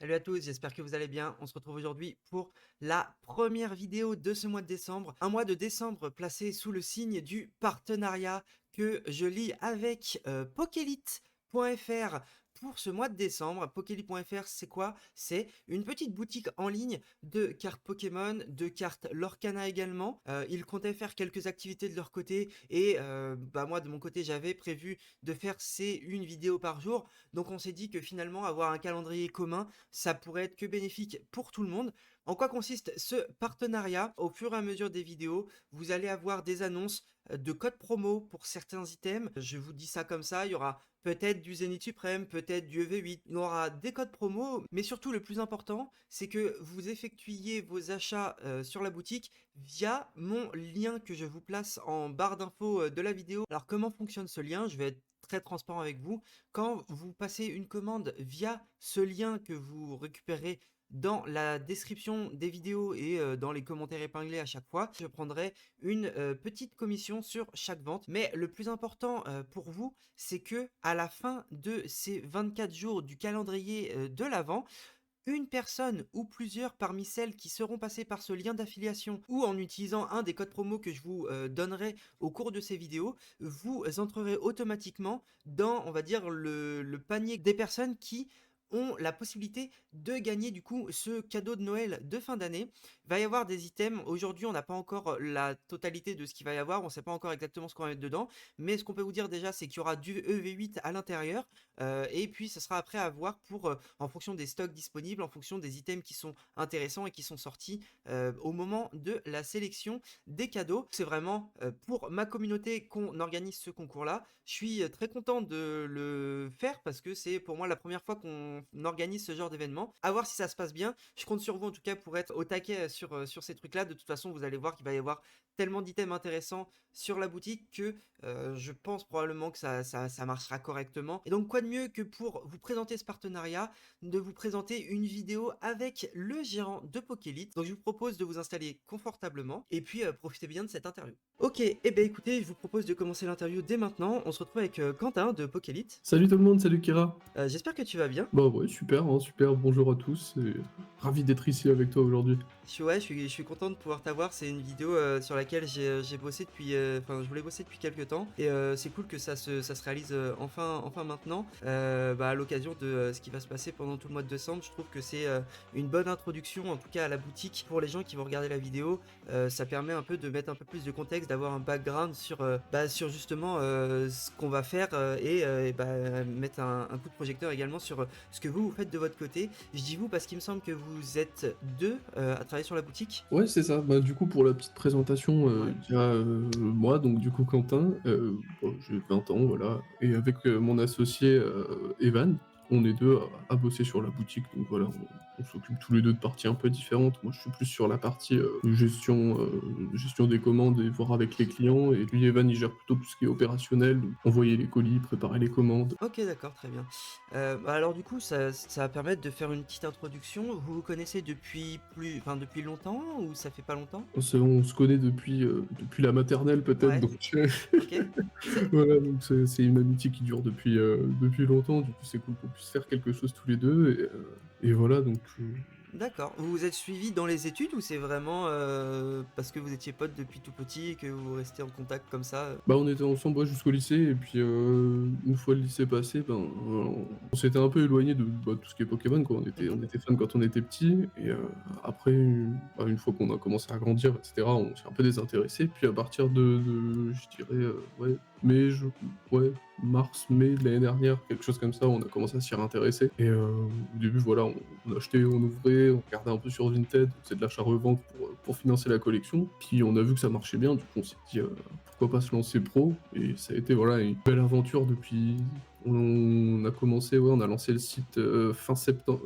Salut à tous, j'espère que vous allez bien. On se retrouve aujourd'hui pour la première vidéo de ce mois de décembre. Un mois de décembre placé sous le signe du partenariat que je lis avec Pokélite.fr pour ce mois de décembre. Pokélite.fr, c'est quoi? C'est une petite boutique en ligne de cartes Pokémon, de cartes Lorcana également. Ils comptaient faire quelques activités de leur côté et moi de mon côté j'avais prévu de faire une vidéo par jour. Donc on s'est dit que finalement avoir un calendrier commun, ça pourrait être que bénéfique pour tout le monde. En quoi consiste ce partenariat? Au fur et à mesure des vidéos, vous allez avoir des annonces de codes promo pour certains items. Je vous dis ça comme ça, il y aura peut-être du Zénith Suprême, peut-être du EV8. Il y aura des codes promo, mais surtout le plus important, c'est que vous effectuiez vos achats sur la boutique via mon lien que je vous place en barre d'infos de la vidéo. Alors comment fonctionne ce lien? Je vais être très transparent avec vous. Quand vous passez une commande via ce lien que vous récupérez dans la description des vidéos et dans les commentaires épinglés à chaque fois, je prendrai une petite commission sur chaque vente. Mais le plus important pour vous, c'est que à la fin de ces 24 jours du calendrier de l'Avent, une personne ou plusieurs parmi celles qui seront passées par ce lien d'affiliation ou en utilisant un des codes promo que je vous donnerai au cours de ces vidéos, vous entrerez automatiquement dans, on va dire, le panier des personnes qui ont la possibilité de gagner du coup ce cadeau de Noël de fin d'année. Il va y avoir des items, aujourd'hui on n'a pas encore la totalité de ce qu'il va y avoir, on ne sait pas encore exactement ce qu'on va mettre dedans, mais ce qu'on peut vous dire déjà c'est qu'il y aura du EV8 à l'intérieur, et puis ce sera après à voir pour, en fonction des stocks disponibles, en fonction des items qui sont intéressants et qui sont sortis au moment de la sélection des cadeaux. C'est vraiment pour ma communauté qu'on organise ce concours-là. Je suis très content de le faire parce que c'est pour moi la première fois qu'on organise ce genre d'événement. À voir si ça se passe bien. Je compte sur vous en tout cas pour être au taquet sur ces trucs-là. De toute façon, vous allez voir qu'il va y avoir tellement d'items intéressants sur la boutique que je pense probablement que ça marchera correctement. Et donc quoi de mieux que pour vous présenter ce partenariat, de vous présenter une vidéo avec le gérant de Pokélite. Donc je vous propose de vous installer confortablement et puis profitez bien de cette interview. Ok, et ben écoutez, je vous propose de commencer l'interview dès maintenant. On se retrouve avec Quentin de Pokélite. Salut tout le monde, salut Kira. J'espère que tu vas bien. Bah ouais, super, hein, super, bonjour à tous, et ravi d'être ici avec toi aujourd'hui. Je suis content de pouvoir t'avoir. C'est une vidéo sur laquelle j'ai bossé depuis, je voulais bosser depuis quelques temps. Et c'est cool que ça se réalise enfin maintenant. À l'occasion de ce qui va se passer pendant tout le mois de décembre. Je trouve que c'est une bonne introduction, en tout cas à la boutique. Pour les gens qui vont regarder la vidéo, ça permet un peu de mettre un peu plus de contexte, d'avoir un background sur justement ce qu'on va faire mettre un coup de projecteur également sur ce que vous faites de votre côté. Je dis vous parce qu'il me semble que vous êtes deux à travailler sur la boutique. Ouais, c'est ça, bah du coup pour la petite présentation, Ouais. il y a moi, donc du coup Quentin, j'ai 20 ans, voilà, et avec mon associé Evan, on est deux à bosser sur la boutique, donc voilà, on s'occupe tous les deux de parties un peu différentes. Moi je suis plus sur la partie gestion des commandes et voir avec les clients, et lui Evan il gère plutôt tout ce qui est opérationnel, donc envoyer les colis, préparer les commandes. Ok, d'accord, très bien. Alors du coup, ça va permettre de faire une petite introduction. Vous vous connaissez depuis longtemps ou ça fait pas longtemps? On se connaît depuis la maternelle peut-être, Ouais, donc ok. C'est voilà, donc c'est une amitié qui dure depuis longtemps, du coup c'est cool qu'on puisse faire quelque chose tous les deux, et voilà, donc d'accord. Vous vous êtes suivi dans les études ou c'est vraiment parce que vous étiez potes depuis tout petit et que vous restez en contact comme ça? bah, on était ensemble, ouais, jusqu'au lycée, et puis une fois le lycée passé, ben, on s'était un peu éloigné de, bah, tout ce qui est Pokémon, quoi. On Mhm. était fans quand on était petits, et après, une fois qu'on a commencé à grandir, et cetera, on s'est un peu désintéressé, puis à partir de je dirais, ouais, mai, je ouais, mars, mai de l'année dernière, quelque chose comme ça, on a commencé à s'y réintéresser, et au début, voilà, on achetait, on ouvrait, on regardait un peu sur Vinted, c'est de l'achat-revente pour financer la collection, puis on a vu que ça marchait bien, du coup on s'est dit, pourquoi pas se lancer pro, et ça a été, voilà, une belle aventure depuis. On a commencé, ouais, on a lancé le site fin septembre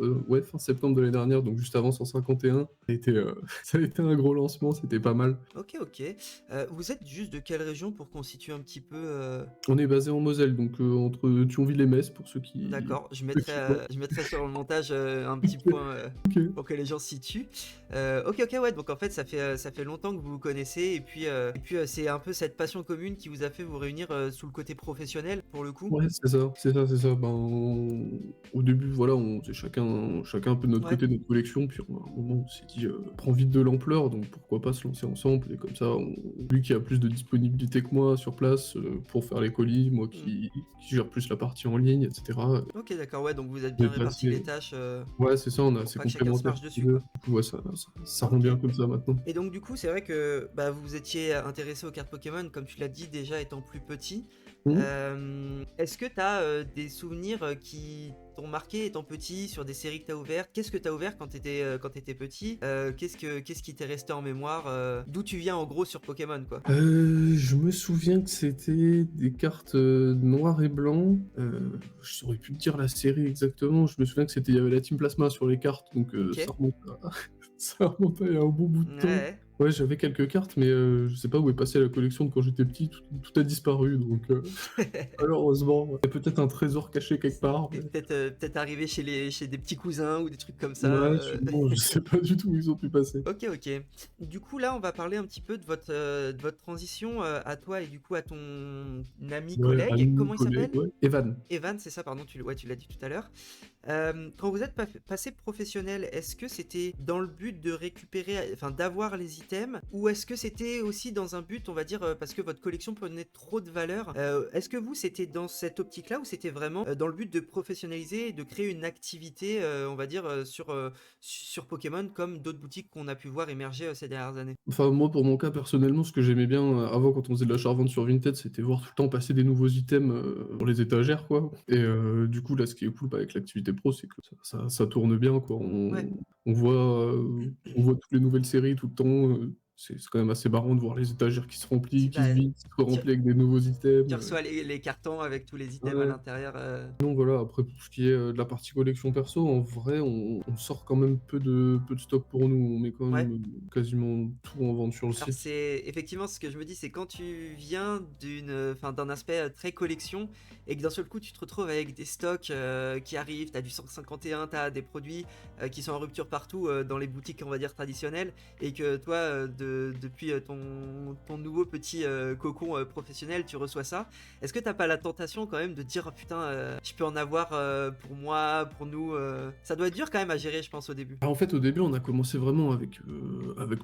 de l'année dernière, donc juste avant 151. Ça a été, ça a été un gros lancement, c'était pas mal. Ok, ok. Vous êtes juste de quelle région pour qu'on situe un petit peu On est basé en Moselle, donc entre Thionville et Metz, pour D'accord, ceux qui voient. je mettrai sur le montage un petit point Ok. pour que les gens se situent. Ok, ok, ouais, donc en fait ça fait longtemps que vous vous connaissez et puis c'est un peu cette passion commune qui vous a fait vous réunir sous le côté professionnel pour le coup. Ouais, c'est ça. ça, c'est ça, c'est ça. Ben, au début, voilà, on faisait chacun un peu de notre Ouais. côté notre collection, puis à un moment, on s'est dit, «Prend vite de l'ampleur, donc pourquoi pas se lancer ensemble?» Et comme ça, lui qui a plus de disponibilité que moi sur place, pour faire les colis, moi Mmh. qui gère plus la partie en ligne et cetera, OK, d'accord, ouais, donc vous êtes on bien est répartis les passé tâches, ouais, c'est ça, on est pour assez pas que chacun se complémentaires marche tous les dessus, 2. quoi. Du coup, ouais, ça rend OK. bien comme ça maintenant. Et donc du coup, c'est vrai que, bah, vous étiez intéressé aux cartes Pokémon, comme tu l'as dit, déjà étant plus petit. Mmh. Est-ce que tu as, des souvenirs, qui t'ont marqué étant petit sur des séries que tu as ouvertes? Qu'est-ce que tu as ouvert quand tu étais petit? Qu'est-ce qui t'est resté en mémoire? D'où tu viens en gros sur Pokémon, quoi? Je me souviens que c'était des cartes, noir et blanc, je saurais plus te dire la série exactement. Je me souviens que il y avait la Team Plasma sur les cartes, donc OK. ça remonte à ça remonte à il y a un bon bout de Ouais, temps. ouais. Ouais, j'avais quelques cartes, mais je sais pas où est passée la collection de quand j'étais petit, tout a disparu, donc malheureusement, il y a peut-être un trésor caché quelque part, Et mais peut-être arrivé chez des petits cousins ou des trucs comme ça, ouais, sûrement, je sais pas du tout où ils ont pu passer. OK, OK. Du coup, là, on va parler un petit peu de votre transition, à toi et du coup à ton ami Ouais, collègue. ami, Comment il collègue, s'appelle? ouais. Evan. Evan, c'est ça, pardon, tu l'as dit tout à l'heure. Quand vous êtes passé professionnel, est-ce que c'était dans le but de récupérer, enfin d'avoir les items, ou est-ce que c'était aussi dans un but, on va dire, parce que votre collection prenait trop de valeur? Est-ce que vous, c'était dans cette optique-là, ou c'était vraiment dans le but de professionnaliser et de créer une activité, on va dire, sur Pokémon, comme d'autres boutiques qu'on a pu voir émerger ces dernières années? Enfin, moi, pour mon cas, personnellement, ce que j'aimais bien, avant, quand on faisait de l'achat-revente sur Vinted, c'était voir tout le temps passer des nouveaux items, sur les étagères, quoi. Et du coup, là, ce qui est cool, bah, avec l'activité pro, c'est que ça tourne bien, quoi. Ouais. On voit toutes les nouvelles séries tout le temps, c'est quand même assez marrant de voir les étagères qui se remplissent, qui se Bah, vident, qui se tu, remplissent avec des nouveaux items, tu reçois les cartons avec tous les items à ouais. l'intérieur. Non, voilà, après pour ce qui est, de la partie collection perso, en vrai, on sort quand même peu de stock pour nous. On met quand Ouais. même, quasiment tout en vente sur le Alors site. c'est effectivement ce que je me dis, c'est quand tu viens enfin d'un aspect très collection et que d'un seul coup tu te retrouves avec des stocks qui arrivent, t'as du 151, t'as des produits qui sont en rupture partout dans les boutiques on va dire traditionnelles, et que toi depuis ton nouveau petit cocon professionnel tu reçois ça. Est-ce que t'as pas la tentation quand même de dire oh, putain je peux en avoir pour moi, pour nous ça doit être dur quand même à gérer je pense au début. Ah, en fait, au début, on a commencé vraiment avec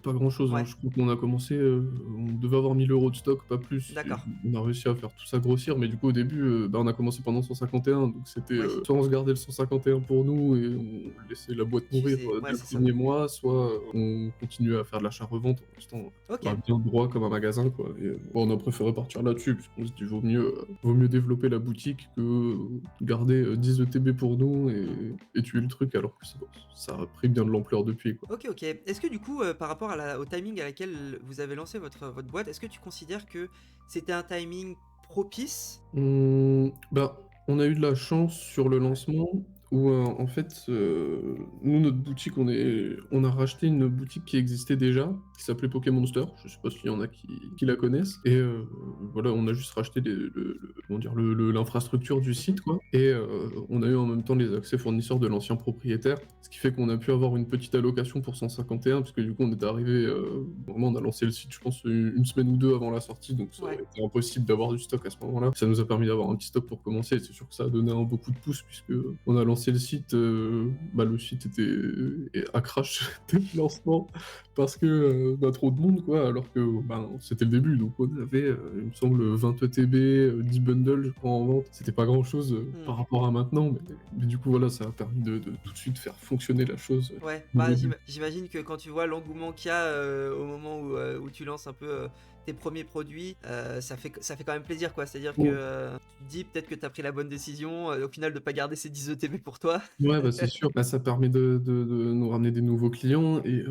pas grand-chose, hein. Ouais, Je crois qu'on a commencé, on devait avoir 1 000 € de stock, pas plus, et d'accord. on a réussi à faire tout ça grossir, mais du coup, au début, bah, on a commencé pendant 151, donc c'était, Oui, soit on se gardait le 151 pour nous et on laissait la boîte tu mourir, sais, dès ouais le c'est ça. premier mois, soit, on continuait à faire de l'achat-revente en restant, Ok. bah, bien droit comme un magasin, quoi. Et bon, on a préféré partir là-dessus puisqu'on se dit: Vaut mieux développer la boutique que, garder, 10 ETB pour nous Hmm. et tuer le truc alors que ça a pris bien de l'ampleur depuis, quoi. Ok, ok. Est-ce que du coup, par rapport au timing à laquelle vous avez lancé votre boîte, est-ce que tu considères que c'était un timing propice? Bah, on a eu de la chance sur le Ouais. lancement où, en fait, nous, notre boutique, on a racheté une boutique qui existait déjà, qui s'appelait Pokémonster. Je sais pas s'il y en a qui la connaissent et voilà, on a juste racheté comment dire? L'infrastructure du Mhm. site, quoi, et on a eu en même temps les accès fournisseurs de l'ancien propriétaire. Ce qui fait qu'on a pu avoir une petite allocation pour 151 parce que du coup, on était arrivé vraiment, on a lancé le site, je pense, une semaine ou 2 avant la sortie, donc ça Ouais. aurait été impossible d'avoir du stock à ce moment-là. Ça nous a permis d'avoir un petit stock pour commencer et c'est sûr que ça a donné un beau coup de pouce puisque on a lancé le site, bah, le site était à crash dès le lancement parce que, bah, trop de monde, quoi, alors que, ben, c'était le début, donc on avait, il me semble, 20 ETB, 10 bundles, je crois, en vente. C'était pas grand-chose, Hmm. par rapport à maintenant, mais du coup, voilà, ça a permis de tout de suite faire fonctionner la chose, Ouais. au Bah, début. j'imagine que quand tu vois l'engouement qu'il y a au moment où tu lances un peu tes premiers produits, ça fait quand même plaisir, quoi. C'est-à-dire que Mmh. tu te dis peut-être que tu as pris la bonne décision au final de pas garder ces 10 ETB pour toi. Ouais, bah, c'est sûr. Bah, ça permet de nous ramener des nouveaux clients et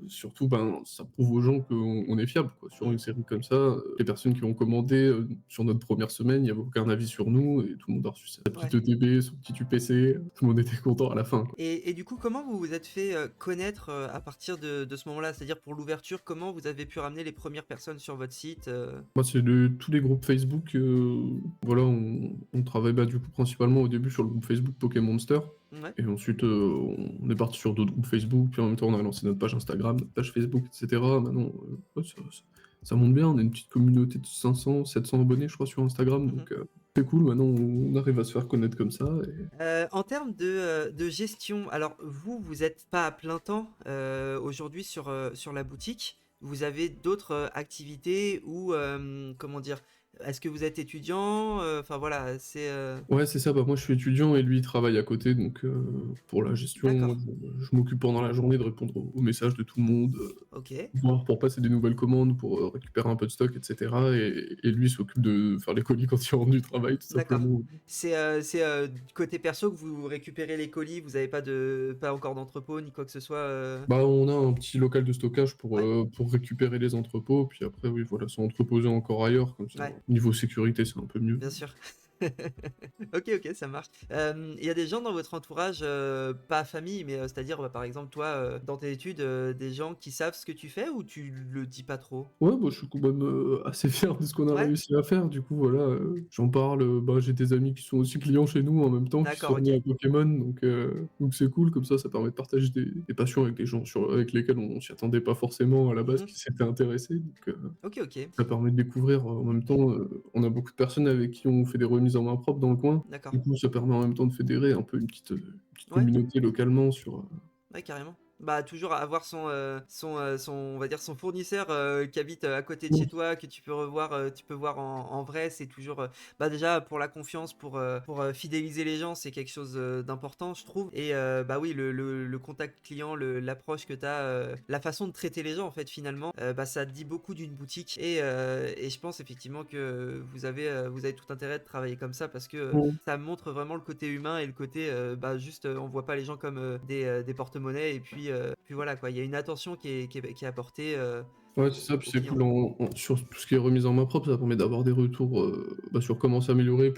surtout, ben, ça prouve aux gens qu'on est fiable, quoi. Sur Hmm. une série comme ça, les personnes qui ont commandé, sur notre première semaine, il y avait aucun avis sur nous et tout le monde a reçu sa petite Ouais. ETB, son petit UPC, tout le monde était content à la fin, quoi. Et du coup, comment vous vous êtes fait connaître à partir de ce moment-là? C'est-à-dire pour l'ouverture, comment vous avez pu ramener les premières personnes sur votre site Moi, c'est tous les groupes Facebook, voilà, on travaille, bah, du coup, principalement au début sur le groupe Facebook Pokémonster Ouais. et ensuite, on est parti sur d'autres groupes Facebook, puis en même temps, on a lancé notre page Instagram, notre page Facebook et cetera. Maintenant, ouais, ça monte bien, on a une petite communauté de 500-700 abonnés, je crois, sur Instagram, Mhm. donc c'est cool, maintenant on arrive à se faire connaître comme ça et En termes de gestion, alors vous, vous êtes pas à plein temps, aujourd'hui sur la boutique. Vous avez d'autres, activités ou comment dire? Est-ce que vous êtes étudiant? Enfin voilà, ouais, c'est ça, bah, moi je suis étudiant et lui il travaille à côté donc pour la gestion, moi d'accord, je m'occupe pendant la journée de répondre aux messages de tout le monde, OK, voir pour passer des nouvelles commandes, pour, récupérer un peu de stock et cetera et lui s'occupe de faire les colis quand il rentre du travail tout d'accord. simplement. Du côté perso que vous récupérez les colis, vous avez pas encore d'entrepôt ni quoi que ce soit, Bah, on a un petit local de stockage Ouais, pour récupérer les entrepôts, puis après oui, voilà, c'est entreposé encore ailleurs, comme ça, ouais. niveau sécurité, c'est un peu mieux. Bien sûr. OK, OK, ça marche. Il y a des gens dans votre entourage, pas famille, mais, c'est-à-dire, bah, par exemple, toi, dans tes études, des gens qui savent ce que tu fais ou tu le dis pas trop? Ouais, bah, je suis quand même, assez fier de ce qu'on a Ouais? réussi à faire. Du coup, voilà, j'en parle, bah, j'ai des amis qui sont aussi clients chez nous en même temps, qui se sont D'accord, remis OK. à Pokémon, donc c'est cool, comme ça permet de partager des passions avec des gens avec lesquels on s'y attendait pas forcément à la base, Mmh. qui s'étaient intéressés, OK, OK. ça permet de découvrir, en même temps, on a beaucoup de personnes avec qui on fait des remises en main propre dans le coin. D'accord. Du coup, ça permet en même temps de fédérer un peu une petite Ouais. communauté localement sur, Ouais, carrément. Bah, toujours avoir on va dire son fournisseur, qui habite, à côté de chez oui, toi, que tu peux revoir, tu peux voir en vrai, c'est toujours, bah, déjà pour la confiance, pour, fidéliser les gens, c'est quelque chose, d'important, je trouve et bah, oui, le contact client, l'approche que tu as, la façon de traiter les gens, en fait, finalement, bah, ça dit beaucoup d'une boutique et je pense effectivement que vous avez tout intérêt de travailler comme ça parce que, mmh, ça montre vraiment le côté humain et le côté, bah, juste, on voit pas les gens comme, des porte-monnaies et puis voilà quoi. Il y a une attention qui est apportée, ouais, c'est aux ça, puis aux c'est clients. cool en sur tout ce qui est remise en main propre, ça permet d'avoir des retours, bah, sur comment s'améliorer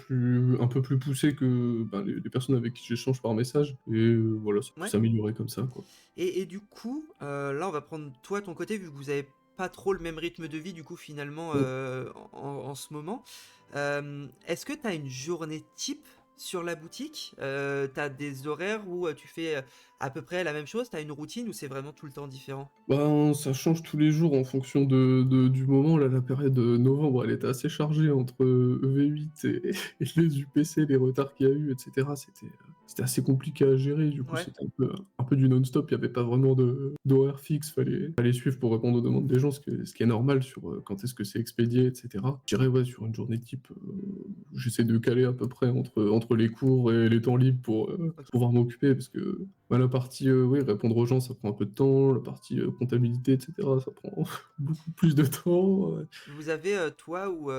un peu plus poussés que, ben, les personnes avec qui j'échange par message et voilà, ça peut Ouais s'améliorer comme ça, quoi. et du coup, là, on va prendre toi, ton côté, vu que vous avez pas trop le même rythme de vie du coup finalement, Mmh. en ce moment. Est-ce que tu as une journée type sur la boutique? Tu as des horaires où, tu fais, à peu près la même chose? Tu as une routine ou c'est vraiment tout le temps différent? Ben, ça change tous les jours en fonction du moment. Là, la période, novembre, elle était assez chargée entre, EV8 et et les UPC, les retards qu'il y a eu et cetera. C'était assez compliqué à gérer. Du coup, Ouais. c'était un peu du non-stop. Il y avait pas vraiment d'horaire fixe. Fallait suivre pour répondre aux demandes des gens, ce qui est normal sur, quand est-ce que c'est expédié et cetera. Je dirais, ouais, sur une journée type, j'essaie de caler à peu près entre les cours et les temps libres pour, OK. pouvoir m'occuper parce que bah, la partie, oui, répondre aux gens, ça prend un peu de temps. La partie, comptabilité et cetera, ça prend beaucoup plus de temps, Vous avez, toi ou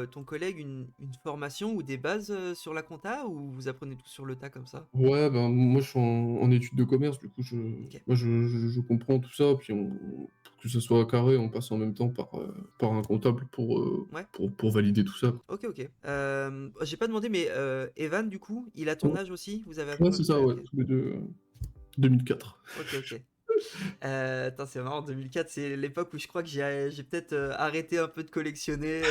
ton collègue une formation ou des bases, sur la compta ou vous apprenez tout sur le tas comme ça? Ouais, ben, moi, je suis en études de commerce, du coup, OK. moi, je comprends tout ça, puis pour que ça soit carré, on passe en même temps par un comptable Ouais. pour valider tout ça, quoi. OK, OK. J'ai pas demandé mais Evan du coup, il a ton Ouais, âge aussi? Vous avez à ouais, peu c'est ça, près ouais, OK. tous les 2, 2004. OK, OK. Attends, c'est marrant 2004, c'est l'époque où je crois que j'ai peut-être, arrêté un peu de collectionner,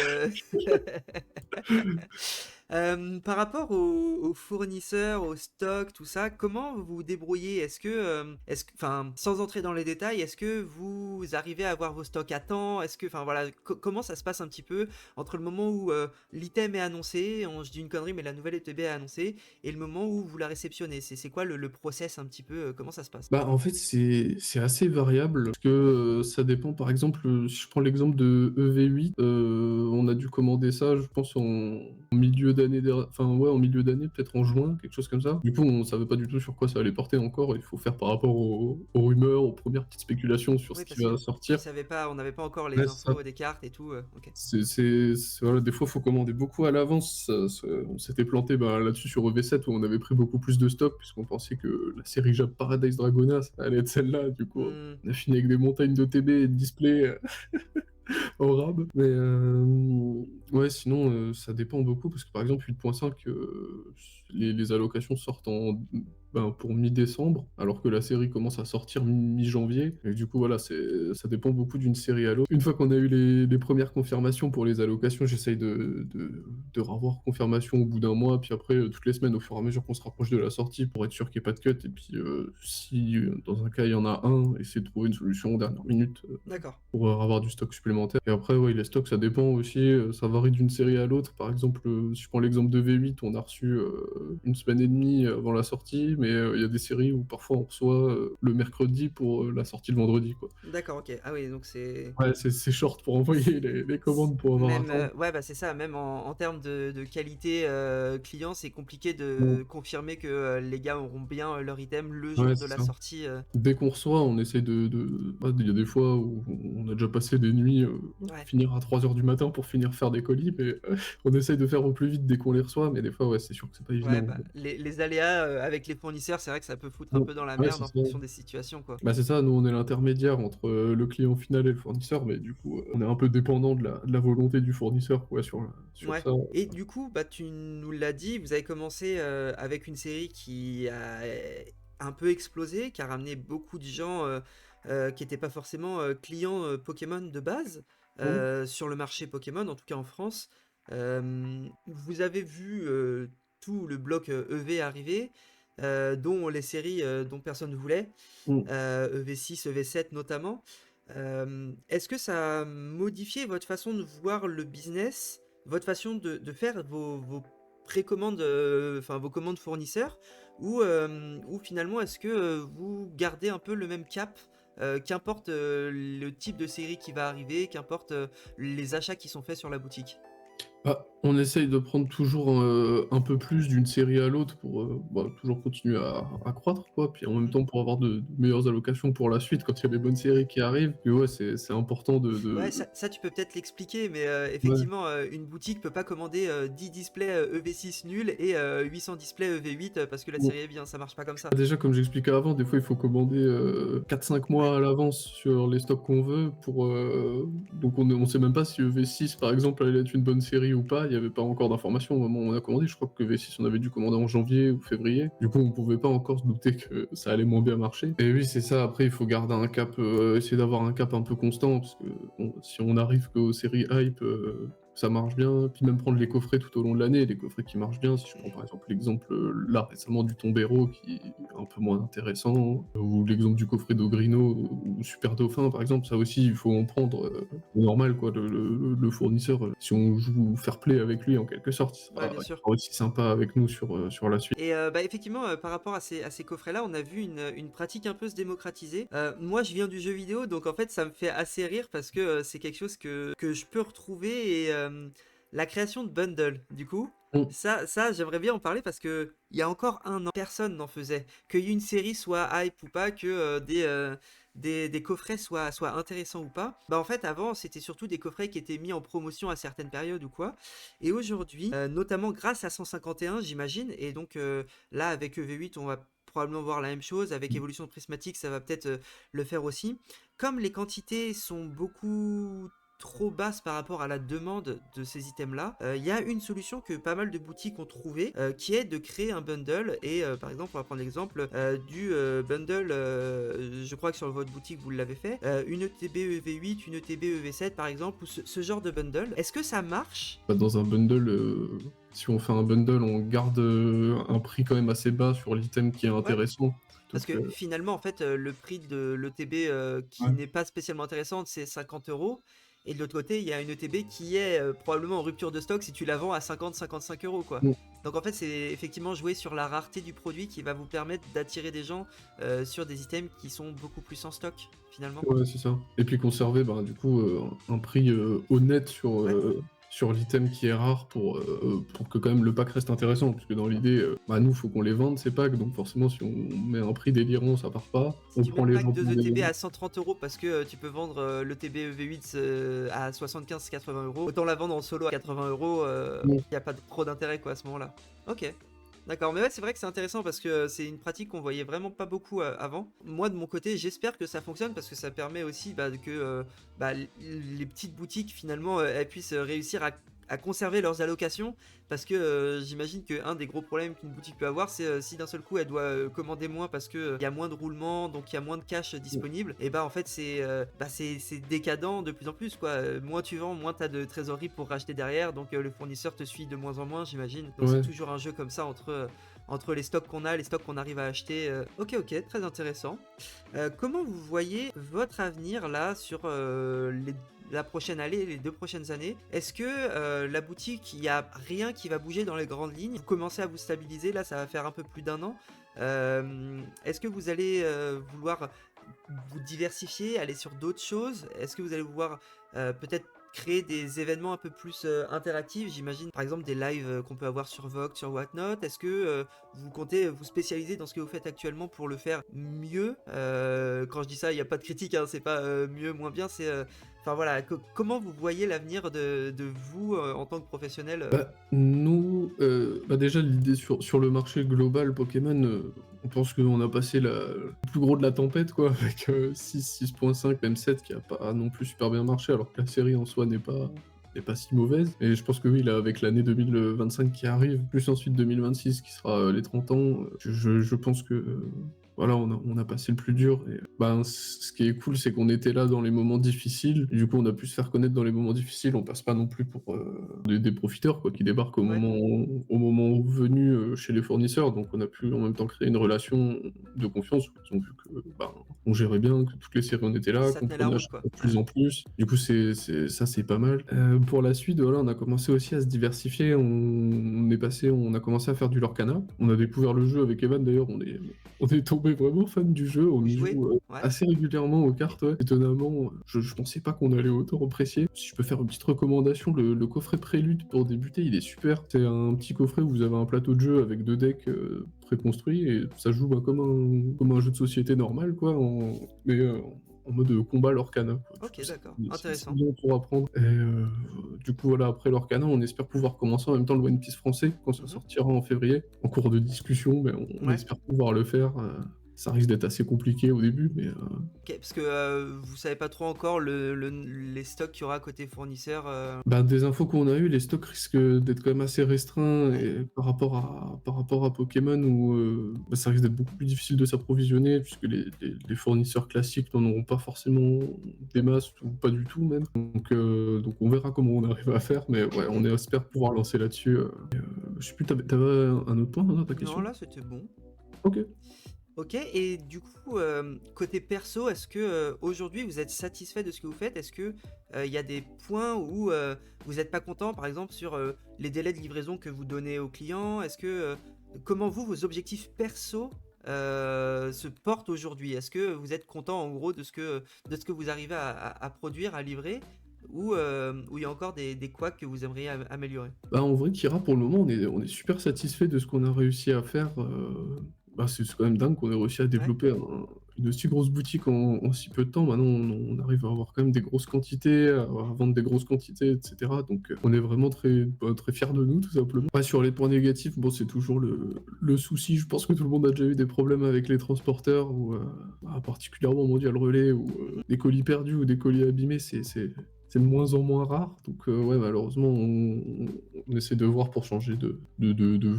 Par rapport aux fournisseurs, aux stocks, tout ça, comment vous vous débrouillez? Est-ce que enfin, sans entrer dans les détails, est-ce que vous arrivez à avoir vos stocks à temps? Est-ce que enfin voilà, comment ça se passe un petit peu entre le moment où, l'item est annoncé, je dis une connerie, mais la nouvelle ETB est annoncée et le moment où vous la réceptionnez? C'est quoi le process un petit peu, comment ça se passe? Bah, en fait, c'est assez variable parce que, ça dépend. Par exemple, si je prends l'exemple de EV8, on a dû commander ça, je pense en milieu d'année enfin, ouais, en milieu d'année, peut-être en juin, quelque chose comme ça. Du coup, on savait pas du tout sur quoi ça allait porter encore. Il faut faire par rapport aux rumeurs, aux premières petites spéculations sur ce Oui, qui parce que va tu sortir. savais pas on n'avait pas encore Ouais, les c'est ça. infos des cartes et tout, OK. Voilà, des fois, faut commander beaucoup à l'avance. On s'était planté, bah, là-dessus sur EV7 où on avait pris beaucoup plus de stock puisqu'on pensait que la série Jap Paradise Dragona, ça allait être celle-là. Du coup, Mmh. on a fini avec des montagnes de TB et de displays, en rab. Mais, ouais, sinon, ça dépend beaucoup parce que, par exemple, 8.5, les allocations sortent en ben, pour mi-décembre, alors que la série commence à sortir mi-janvier et du coup, voilà, ça dépend beaucoup d'une série à l'autre. Une fois qu'on a eu les premières confirmations pour les allocations, j'essaye de revoir confirmation au bout d'un mois, puis après, toutes les semaines, au fur et à mesure qu'on se rapproche de la sortie pour être sûr qu'il y ait pas de cut et puis, si, dans un cas, il y en a un, essayer de trouver une solution dernière minute, D'accord. pour, avoir du stock supplémentaire et après, ouais, les stocks, ça dépend aussi, ça varie d'une série à l'autre. Par exemple, si je prends l'exemple de V8, on a reçu, 1 semaine et demie avant la sortie, mais, il y a des séries où parfois on reçoit, le mercredi pour, la sortie le vendredi, quoi. D'accord, OK. Ah oui, donc c'est Ouais, c'est short pour envoyer les commandes pour avoir un même, temps. ouais, bah, c'est ça, même en termes de qualité, client, c'est compliqué Mmh. de confirmer que, les gars auront bien, leur item le Ouais, jour de c'est la ça. sortie. Dès qu'on reçoit, on essaie ouais, il y a des fois où on a déjà passé des nuits, Ouais. finir à 3 heures du matin pour finir faire des colis, mais, on essaye de faire au plus vite dès qu'on les reçoit, mais des fois, ouais, c'est sûr que c'est pas Ouais, évident. bah, les aléas, avec les fournisseurs, c'est vrai que ça peut foutre un Mmh. peu dans la Ouais, merde c'est en ça. fonction des situations, quoi. Bah, c'est ça, nous, on est l'intermédiaire entre, le client final et le fournisseur, mais du coup, on est un peu dépendant de la volonté du fournisseur, quoi, sur Ouais, ça. et du coup, bah, tu nous l'as dit, vous avez commencé, avec une série qui a, un peu explosé, qui a ramené beaucoup de gens, qui étaient pas forcément, clients, Pokémon de base, Mmh. sur le marché Pokémon, en tout cas en France. Vous avez vu, tout le bloc, EV arriver, dont les séries, dont personne ne voulait, Mmh. EV6, EV7 notamment. Est-ce que ça a modifié votre façon de voir le business, votre façon de faire vos précommandes, enfin vos commandes fournisseurs, ou finalement est-ce que vous gardez un peu le même cap, qu'importe le type de série qui va arriver, qu'importe les achats qui sont faits sur la boutique? Bah, on essaye de prendre toujours, un peu plus d'une série à l'autre pour, bah, toujours continuer à croître, quoi. Puis en même Mhm. temps pour avoir de meilleures allocations pour la suite quand il y a des bonnes séries qui arrivent. Et ouais, c'est important Ouais, ça tu peux peut-être l'expliquer, mais ouais. effectivement, une boutique peut pas commander 10 displays EV6 nuls et 800 displays EV8 parce que la série est bien, ça marche pas comme ça. Déjà, comme j'expliquais avant, des fois, il faut commander, 4-5 Ouais, mois à l'avance sur les stocks qu'on veut pour, donc on sait même pas si EV6, par exemple, allait être une bonne série ou pas. Il y avait pas encore d'informations au moment où on a commandé. Je crois que EV6, on avait dû commander en janvier ou février. Du coup, on pouvait pas encore se douter que ça allait moins bien marcher. Et oui, c'est ça. Après, il faut garder un cap, essayer d'avoir un cap un peu constant parce que bon, si on arrive qu'aux séries hype, ça marche bien, puis même prendre les coffrets tout au long de l'année, les coffrets qui marchent bien. Si je prends par exemple l'exemple, là récemment du Tombero qui est un peu moins intéressant, ou l'exemple du coffret d'Ogrino ou Super Dauphin par exemple, ça aussi il faut en prendre, normal quoi, le fournisseur, si on joue fair play avec lui en quelque sorte, ouais, bien il sûr. sera aussi sympa avec nous sur la suite. Et bah, effectivement, par rapport à ces coffrets-là, on a vu une pratique un peu se démocratiser. Moi, je viens du jeu vidéo, donc en fait, ça me fait assez rire parce que c'est quelque chose que je peux retrouver et la création de bundles, du coup. Mmh. Ça j'aimerais bien en parler parce que il y a encore un an, personne n'en faisait. Qu'il y ait une série soit hype ou pas, que des coffrets soient intéressants ou pas. Bah en fait, avant, c'était surtout des coffrets qui étaient mis en promotion à certaines périodes ou quoi. Et aujourd'hui, notamment grâce à 151, j'imagine, et donc là avec EV8, on va probablement voir la même chose. Avec Évolution de Prismatique, ça va peut-être le faire aussi. Comme les quantités sont beaucoup trop basses par rapport à la demande de ces items-là, il y a une solution que pas mal de boutiques ont trouvée, qui est de créer un bundle. Et par exemple, on va prendre l'exemple du bundle, je crois que sur votre boutique vous l'avez fait, une ETB EV8, une ETB EV7 par exemple, ou ce genre de bundle. Est-ce que ça marche? Bah, dans un bundle, si on fait un bundle, on garde, un prix quand même assez bas sur l'item qui est Ouais. intéressant plutôt Parce que que finalement, en fait, le prix de l'ETB qui ouais. n'est pas spécialement intéressante, c'est 50 €. Et de l'autre côté, il y a une ETB qui est probablement en rupture de stock si tu la vends à 50-55 € quoi. Mmh. Donc en fait, c'est effectivement jouer sur la rareté du produit qui va vous permettre d'attirer des gens sur des items qui sont beaucoup plus en stock, finalement. Ouais, c'est ça. Et puis conserver, bah, du coup, un prix, honnête Ouais. sur l'item qui est rare pour que quand même le pack reste intéressant. Puisque dans l'idée, bah, nous, faut qu'on les vende ces packs, donc forcément si on met un prix délirant, ça part pas. Si On tu mets prend le les pack gens 2 pour des ETB à 130 € parce que tu peux vendre l'ETB EV8 à 75-80 €, autant la vendre en solo à 80 €, mmh, il n'y a pas trop d'intérêt quoi à ce moment-là. Ok. D'accord, mais ouais, c'est vrai que c'est intéressant parce que c'est une pratique qu'on voyait vraiment pas beaucoup avant. Moi, de mon côté, j'espère que ça fonctionne parce que ça permet aussi bah, que bah, les petites boutiques finalement elles puissent réussir à à conserver leurs allocations parce que j'imagine qu'un des gros problèmes qu'une boutique peut avoir, c'est si d'un seul coup elle doit commander moins parce que il y a moins de roulement, donc il y a moins de cash disponible, et bah en fait c'est décadent de plus en plus quoi. Moins tu vends, moins t'as de trésorerie pour racheter derrière, donc le fournisseur te suit de moins en moins, j'imagine. Donc c'est Ouais. toujours un jeu comme ça entre les stocks qu'on a, les stocks qu'on arrive à acheter. Ok, ok, très intéressant. Comment vous voyez votre avenir là sur la prochaine année, les 2 prochaines années? Est-ce que la boutique, il n'y a rien qui va bouger dans les grandes lignes? Vous commencez à vous stabiliser, là ça va faire un peu plus d'un an. Est-ce que vous allez vouloir vous diversifier, aller sur d'autres choses? Est-ce que vous allez vouloir peut-être créer des événements un peu plus interactifs? J'imagine par exemple des lives qu'on peut avoir sur Vogue, sur Whatnot. Est-ce que vous comptez vous spécialiser dans ce que vous faites actuellement pour le faire mieux? Quand je dis ça, il n'y a pas de critique, hein, c'est pas mieux, moins bien, c'est... Enfin voilà, comment vous voyez l'avenir de vous en tant que professionnel? Bah, nous, bah, déjà l'idée sur le marché global Pokémon, on pense qu'on a passé le plus gros de la tempête quoi, avec 6.5, même 7 qui a pas non plus super bien marché, alors que la série en soi n'est pas si mauvaise. Et je pense que oui, là, avec l'année 2025 qui arrive, plus ensuite 2026 qui sera les 30 ans, je pense que voilà, on a passé le plus dur. Et ben, ce qui est cool, c'est qu'on était là dans les moments difficiles. Du coup, on a pu se faire connaître dans les moments difficiles. On passe pas non plus pour des profiteurs quoi, qui débarquent Ouais, au moment venu chez les fournisseurs. Donc, on a pu en même temps créer une relation de confiance. Ils ont vu que ben, on gérait bien, que toutes les séries on était là, ça qu'on tenait la prenait à route chaque quoi. fois de Ouais. plus en plus. Du coup, ça, c'est pas mal. Pour la suite, voilà, on a commencé aussi à se diversifier. On a commencé à faire du Lorcana. On a découvert le jeu avec Evan d'ailleurs. On est tombé vraiment fan du jeu. On Vous y jouez? joue Ouais. assez régulièrement aux cartes. Ouais. Étonnamment, je pensais pas qu'on allait autant apprécier. Si je peux faire une petite recommandation, le coffret Prélude pour débuter, il est super. C'est un petit coffret où vous avez un plateau de jeu avec 2 decks préconstruits et ça joue bah, comme un jeu de société normal, quoi, mais en mode combat Lorcana, quoi. Du Ok, coup, d'accord, c'est intéressant. bien pour apprendre. Et du coup, voilà, après Lorcana, on espère pouvoir commencer en même temps le One Piece français quand ça Mhm. sortira en février. En cours de discussion, mais on Ouais. espère pouvoir le faire. Ça risque d'être assez compliqué au début, mais Ok, parce que vous savez pas trop encore les stocks qu'il y aura côté fournisseur. bah, des infos qu'on a eues, les stocks risquent d'être quand même assez restreints Ouais. et par rapport à Pokémon où bah, ça risque d'être beaucoup plus difficile de s'approvisionner puisque les fournisseurs classiques n'en auront pas forcément des masses ou pas du tout même. Donc on verra comment on arrive à faire, mais ouais, Ok. on espère pouvoir lancer là-dessus. Je sais plus, t'avais un autre point dans ta Non, question? là c'était bon. Ok. Ok, et du coup, côté perso, est-ce que aujourd'hui vous êtes satisfait de ce que vous faites? Est-ce que il y a des points où vous n'êtes pas content, par exemple sur les délais de livraison que vous donnez aux clients? Est-ce que comment vous, vos objectifs perso se portent aujourd'hui? Est-ce que vous êtes content en gros de ce que vous arrivez à produire, à livrer, ou il y a encore des couacs que vous aimeriez améliorer? Bah, en vrai, Kira, pour le moment, on est super satisfait de ce qu'on a réussi à faire. Bah, c'est quand même dingue qu'on ait réussi à Ouais. développer une aussi grosse boutique en si peu de temps. Maintenant, on arrive à avoir quand même des grosses quantités, à vendre des grosses quantités, etc. Donc, on est vraiment très, bah, très fiers de nous, tout simplement. Ouais, sur les points négatifs, bon, c'est toujours le souci. Je pense que tout le monde a déjà eu des problèmes avec les transporteurs, ou bah, particulièrement Mondial Relais, ou Mhm. des colis perdus ou des colis abîmés, c'est de moins en moins rare. Donc, ouais, malheureusement, on essaie de voir pour changer de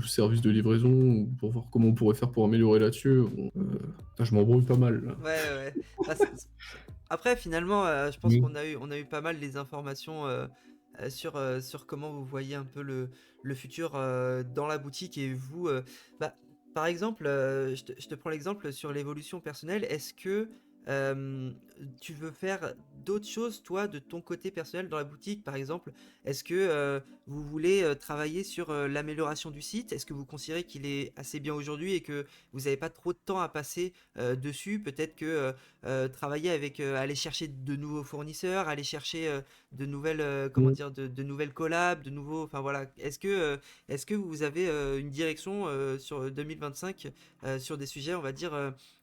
service de livraison, ou pour voir comment on pourrait faire pour améliorer là-dessus. Bon, putain, je m'embrouille pas mal, là. Ouais, ouais, ouais. Bah, après, finalement, je pense Oui. qu'on a eu pas mal les informations sur comment vous voyez un peu le futur dans la boutique et vous. Bah, par exemple, je te prends l'exemple sur l'évolution personnelle. Est-ce que euh, tu veux faire d'autres choses, toi, de ton côté personnel dans la boutique, par exemple? Est-ce que vous voulez travailler sur l'amélioration du site? Est-ce que vous considérez qu'il est assez bien aujourd'hui et que vous n'avez pas trop de temps à passer dessus? Peut-être que travailler avec, aller chercher de nouveaux fournisseurs, aller chercher de nouvelles, comment Mm. dire, de nouvelles collabs, de nouveaux, enfin voilà. Est-ce que vous avez une direction sur 2025 sur des sujets, on va dire,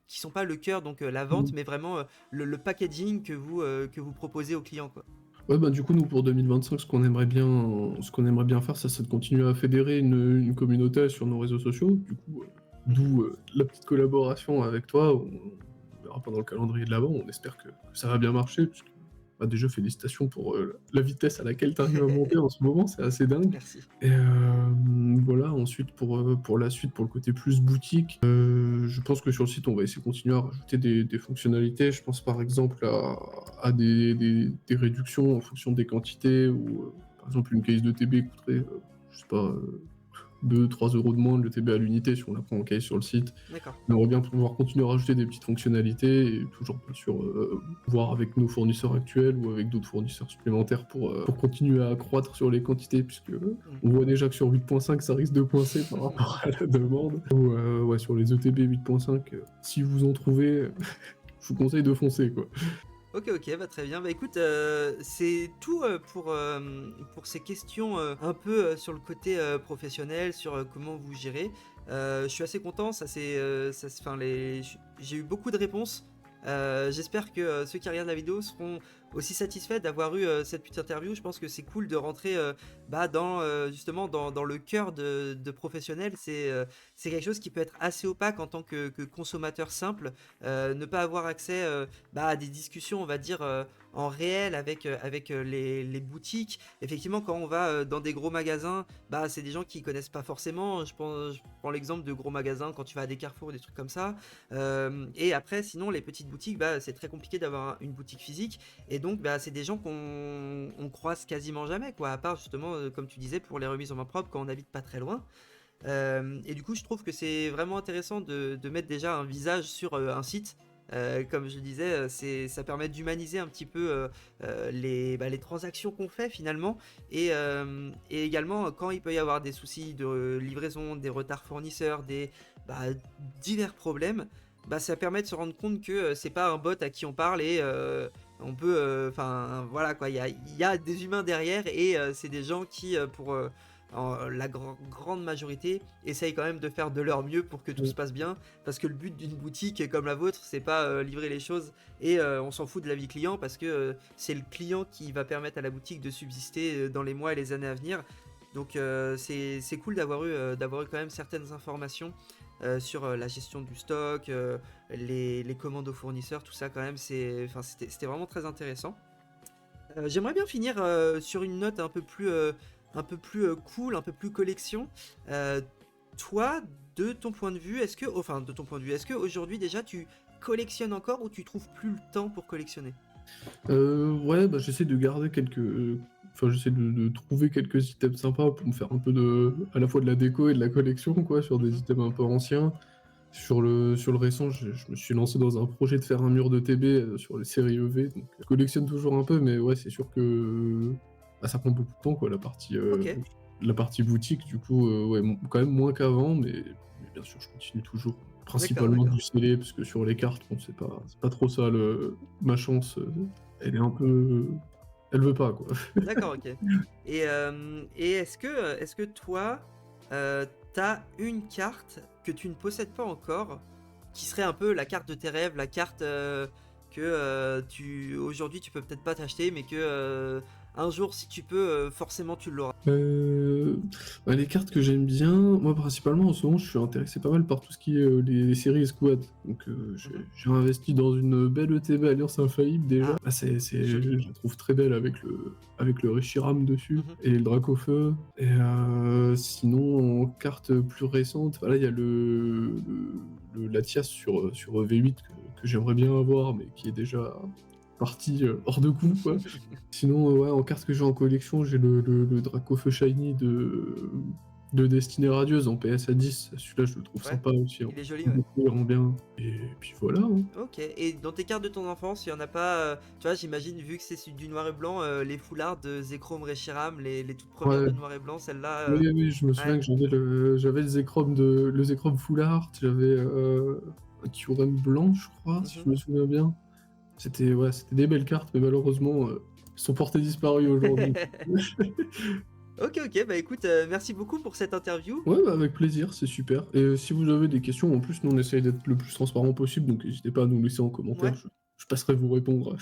qui sont pas le cœur, donc la vente, Mm. mais vraiment le packaging que vous proposez aux clients, quoi. Ouais, bah, du coup, nous, pour 2025, ce qu'on aimerait bien faire, ça, c'est de continuer à fédérer une communauté sur nos réseaux sociaux. Du coup, d'où la petite collaboration avec toi. On verra pendant le calendrier de l'avant. On espère que ça va bien marcher, puisque bah, déjà félicitations pour, la vitesse à laquelle tu arrives à monter en ce moment, c'est assez dingue. Merci. Et voilà, ensuite pour la suite, pour le côté plus boutique, je pense que sur le site, on va essayer de continuer à rajouter des fonctionnalités. Je pense par exemple à des réductions en fonction des quantités ou, par exemple une caisse de TB coûterait, je sais pas, 2-3 € de moins le TB à l'unité si on la prend en caisse sur le site. D'accord. On aimerait bien pouvoir continuer à rajouter des petites fonctionnalités et toujours bien sûr, voir avec nos fournisseurs actuels ou avec d'autres fournisseurs supplémentaires pour continuer à croître sur les quantités puisque, Mmh. on voit déjà que sur 8.5 ça risque de coincer par rapport à la demande. Ou, ouais sur les ETB 8.5, si vous en trouvez, je vous conseille de foncer quoi. OK, OK, bah, très bien. Bah, écoute, c'est tout, pour ces questions, un peu, sur le côté, professionnel, sur, comment vous gérez. Je suis assez content, ça s enfin les j'ai eu beaucoup de réponses. J'espère que, ceux qui regardent la vidéo seront aussi satisfaits d'avoir eu, cette petite interview. Je pense que c'est cool de rentrer, bah, dans, justement dans le cœur de professionnels. C'est quelque chose qui peut être assez opaque en tant que consommateur simple. Ne pas avoir accès, bah, à des discussions, on va dire, en réel avec les boutiques. Effectivement, quand on va dans des gros magasins, bah, c'est des gens qui connaissent pas forcément. Je prends l'exemple de gros magasins quand tu vas à des Carrefour, des trucs comme ça. Et après, sinon, les petites boutiques, bah, c'est très compliqué d'avoir une boutique physique. Et donc, bah, c'est des gens qu'on croise quasiment jamais, quoi. À part justement, comme tu disais, pour les remises en main propre quand on n'habite pas très loin. Et du coup, je trouve que c'est vraiment intéressant de mettre déjà un visage sur un site. Comme je le disais, ça permet d'humaniser un petit peu les transactions qu'on fait finalement. Et également, quand il peut y avoir des soucis de livraison, des retards fournisseurs, bah, divers problèmes, bah, ça permet de se rendre compte que c'est pas un bot à qui on parle et on peut. Enfin, voilà quoi, il y a des humains derrière et c'est des gens qui, pour la grande majorité, essayent quand même de faire de leur mieux pour que tout se Mmh. passe bien, parce que le but d'une boutique comme la vôtre, c'est pas livrer les choses et on s'en fout de la vie client, parce que c'est le client qui va permettre à la boutique de subsister dans les mois et les années à venir. Donc c'est cool d'avoir eu quand même certaines informations sur la gestion du stock, les commandes aux fournisseurs, tout ça quand même, c'était vraiment très intéressant. J'aimerais bien finir sur une note un peu plus cool, un peu plus collection. Euh, Toi, de ton point de vue, est-ce que aujourd'hui déjà tu collectionnes encore ou tu trouves plus le temps pour collectionner? Ouais, bah, j'essaie de garder enfin, j'essaie de trouver quelques items sympas pour me faire un peu à la fois de la déco et de la collection, quoi, sur des Mhm. items un peu anciens. Sur le récent, je me suis lancé dans un projet de faire un mur de TB, sur les séries EV, donc je collectionne toujours un peu, mais ouais, c'est sûr que, bah, ça prend beaucoup de temps, quoi, Ok, la partie boutique, du coup, ouais, quand même moins qu'avant, mais bien sûr, je continue toujours. d'accord, Principalement d'accord. du scellé, parce que sur les cartes, bon, c'est pas trop ça ma chance, elle est un peu elle veut pas, quoi. D'accord, ok. Et est-ce que toi, t'as une carte que tu ne possèdes pas encore, qui serait un peu la carte de tes rêves, la carte que aujourd'hui tu peux peut-être pas t'acheter, mais que un jour si tu peux, forcément tu l'auras. Heu, bah, les cartes que j'aime bien, moi principalement en ce moment je suis intéressé pas mal par tout ce qui est, les séries escouades. Donc Mhm. j'ai investi dans une belle ETB Alliance Infaillible déjà. Ah, Bah, joli. je la trouve très belle avec le Reshiram dessus Mhm. et le Dracofeu. Et sinon en carte plus récente, voilà, il y a le Latias sur V8 que j'aimerais bien avoir, mais qui est déjà parti, hors de coût, quoi. Sinon, ouais, en cartes que j'ai en collection, j'ai le Dracofeu Shiny de Destinée Radieuse en PS à 10. Celui-là, je le trouve Ouais, sympa aussi, il est joli, ouais. il rend bien. Et puis voilà, hein. Ok, et dans tes cartes de ton enfance, il y en a pas, tu vois, j'imagine, vu que c'est du noir et blanc, les foulards de Zekrom Reshiram, les toutes premières Ouais, de noir et blanc, celles-là, oui, oui, je me souviens ouais. que j'avais le Zekrom Full Art, j'avais, un Kyurem blanc, je crois, si Mhm. je me souviens bien. C'était des belles cartes, mais malheureusement, elles sont portées disparues aujourd'hui. Ok, ok, bah écoute, merci beaucoup pour cette interview. Ouais, bah, avec plaisir, c'est super. Et si vous avez des questions, en plus, nous on essaye d'être le plus transparent possible, donc n'hésitez pas à nous laisser en commentaire, Ouais. je passerai vous répondre.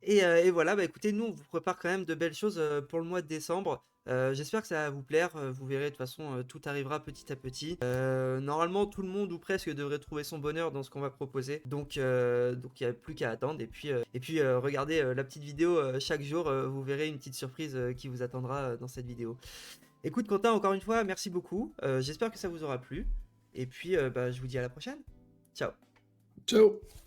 Et voilà, bah écoutez, nous on vous prépare quand même de belles choses pour le mois de décembre. J'espère que ça va vous plaire. Vous verrez, de toute façon, tout arrivera petit à petit. Normalement, tout le monde ou presque devrait trouver son bonheur dans ce qu'on va proposer. Donc il n'y a plus qu'à attendre. Et puis regardez la petite vidéo chaque jour. Vous verrez une petite surprise qui vous attendra dans cette vidéo. Écoute, Quentin, encore une fois, merci beaucoup. J'espère que ça vous aura plu. Et puis, bah, je vous dis à la prochaine. Ciao. Ciao!